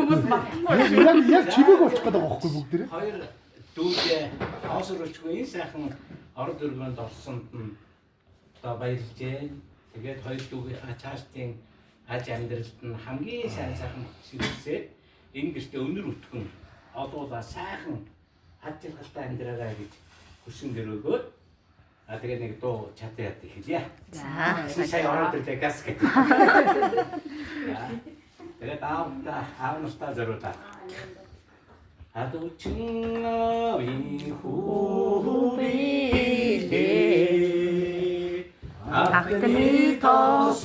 хүмүүс магадгүй. Яг чимээг болох гэдэг байгаа байхгүй бүгд нэр. Хоёр дүүгээ хоосруулчгүй энэ сайхан орд өргөнд орсонд нь одоо баярлжээ. Тэгээд хоёр дүүгээ ачаалтын аж амьдралд нь хамгийн сайн ширхсээ энэ гэртээ өнөр өтгөн одуулаа сайхан аж жаргалтай амьдраарай гэж хүсэн дөрөөгөө тэгээд нэг дуу чатаад хэлье. За сая ороод ирлээ газ гэдэг. Тэгээд аавнастаа зориулаа. 아도친 나위 후비리 아프니 더순비리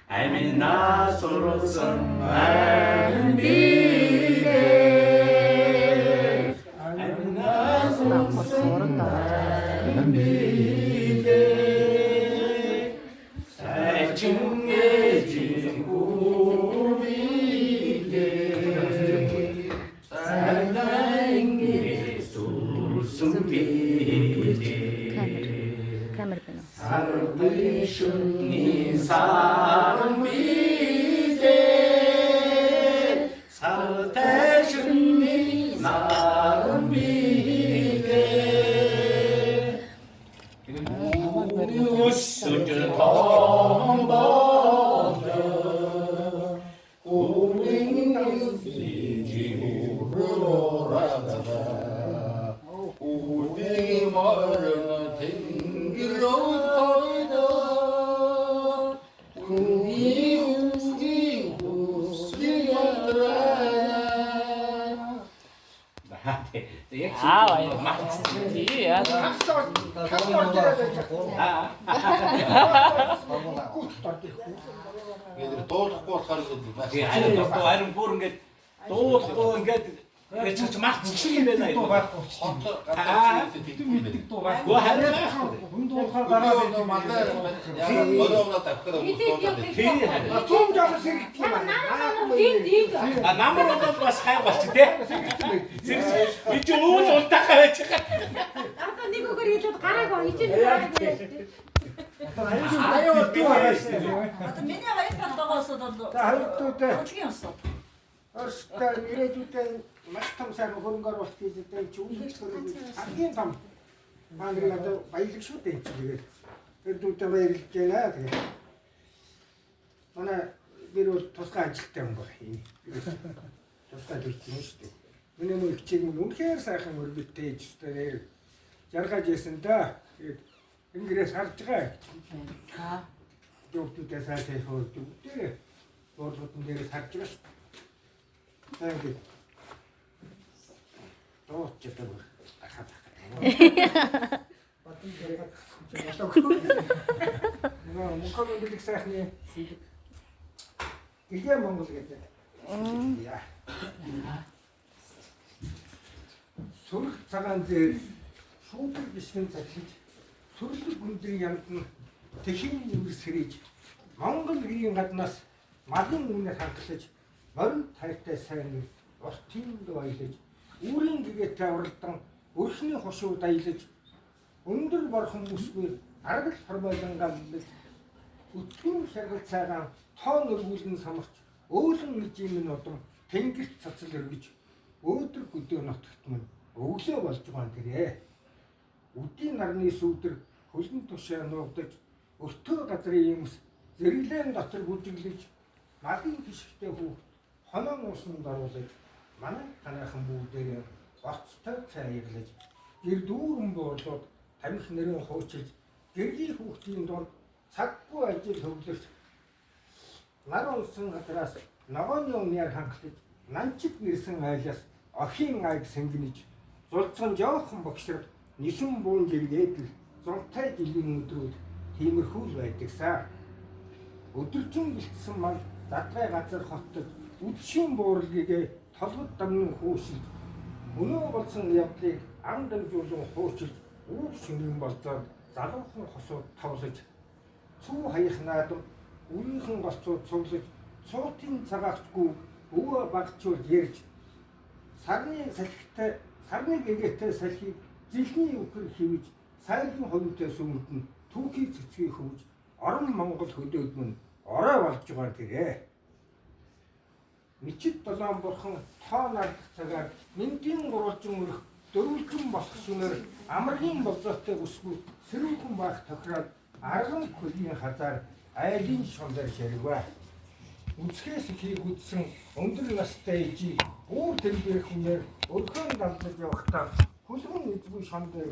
아미나 소로선 안비리 아미나 소로선 안비리 살충의 지구 사르비슌니 사르비제 사르테슌니 나르비제 우스주 덤버져 우링 지구로라다가 우리 마을은 댕길로 얘들 도둑고 가르쳐도 아이는 보는 게 도둑고 ингээд ч мартчих юм байна юу? Гоо хараа. Хүн дуухаар гараад мандаа бодоомна тавхад тийм хараа. Том жоо сэргэх юм байна. Намар бодоод бас хай болч тээ. Би ч өвөл унтахаа байж байгаа. Одоо нэг өгөр хэлээд гараагаа ичээн. Аяа тийм байгаа шүү дээ. Одоо миний хоёр талдагаас бол хоёрдуuтай одлын өсөв. Орстой ирээдүйдээ маш том сайн хөрөнгө оруулалт хийж байгаа чи үнэхээр хамгийн том маань одоо баялаг шүү дээ тэгээд ирээдүйдээ баярлж байна тэгээд манай гэр бол тусгай ажилттай хүн байна. Тусгай хийчихсэн шүү дээ. Миний нөх чиг үнэхээр сайхан өргөдтэй ижтэй жаргаж ясан да. Тэгээд ингэрээс харж байгаа. Та дүүтээ сайхан хөөдөө. Борлогон дээрээс харж байгаа шүү. Thank Тоо ч гэдэг ахаа. Батын дээрээ болоо. Мөнхөд үлдэх сайхны игээ Монгол гэдэг. Яа. Сүрх цагаан дээр шүүдэг бишгэн захиж сүрлэг гүндрийн ямд нь тэхийн нүрс хэрэж Монгол гэрийн гаднаас малын үнээр хангалж морин тайртай сайн уртын баялаж үүрийн гэгээтэй уралдан өршний хошуу даялаж өндөр борхон бүсгүй аргал хормойлон галлаж өтгөн шаргал цайгаан тоон өргүүлэн самарч өөлөн нэжийн удам тэнгэрт цацал өргөж өөдөр өдөө нотгт мөн өглөө болж байгаа нэрээ үдийн нарны сүвдэр хөлн тушаа нуугдаж өртөө газрын юмс зэрэглэн дотор бүжиглэж малын гიშгтэй хүүхд хоноо нуусанд оруулаж манай танайхан бүгдээ гоцтой цайрлаж гэр дүүрэн буурлууд тамхи нэрэн хуучилж гэргийн хүүхдийн дунд цаггүй ажил хөвлөж нар улсын гадраас ногооны өмнөөр хангалж нанчид нэрсэн айлаас охин айг сэнгэнэж зулцсан жоохон богшрог нисэн буун жиргээд л зунтай жилийн өдрүүд тиймэрхүү л байдагсаа өдөржин гэлтсэн мал задгай газар хоттод үдшийн бууралгийг толгод дамнан хүүшилж өнөө болсон явдлыг ам дамжуулан хуучилж үг шүнэн болзоод залуухан хосууд тавлаж цүү хаях наадам үрийнхэн голцууд цуглаж цуутын цагаагчгүй өвөө багчуулж ярьж сарны салхитай сарны гэгээтэй салхийг зилний өвхөр хивж сайрын хонтой сүмд нь түүхий цэцгийг хөвж орон Монгол хөдөөд мөн орой болж байгаа тэрэ. Мичид долоон бурхан тоо нардах цагаар мэндийн гурвалжин өрх дөрвөлжин болох шөнөөр амаргийн болзоотой өсгөө сэрүүхэн баах тохироод арган хөлийн хазаар айлын шондор ширвэ. Үцхээс ихийг үдсэн өндөр настай ижийг үүр тэмбэрх хүнээр өрхөн далдаж явахдаа хүлгэн эзгүй шондор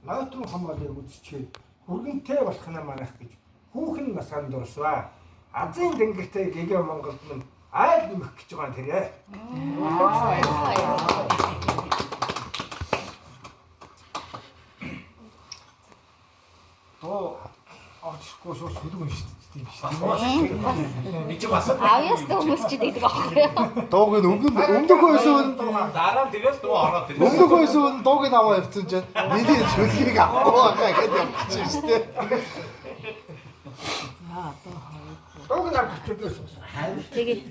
ноотон хамаалыг үзчихээ хүргэнтэй болох нь манайх гэж хүүхэн насанд дурсваа. Азийн дэнгэртэй гэгээ Монголд нь айл нэмэх гэж байгаа тэрэ. Очгүй шууд хөдөлгөн шүү дээ. Авьяас хүмүүс ч гэдэг аахгүй юу? Дууг нь өмнөх байсан Дараа нь тэгэл дуу ороод ирсэн. өмнөх байсан дууг нь аваа явцсан чинь миний шүлгийг авахгүй байгаа гэдэг явчихсан шүү дээ. Дууг нь авчихсан. Тэгээ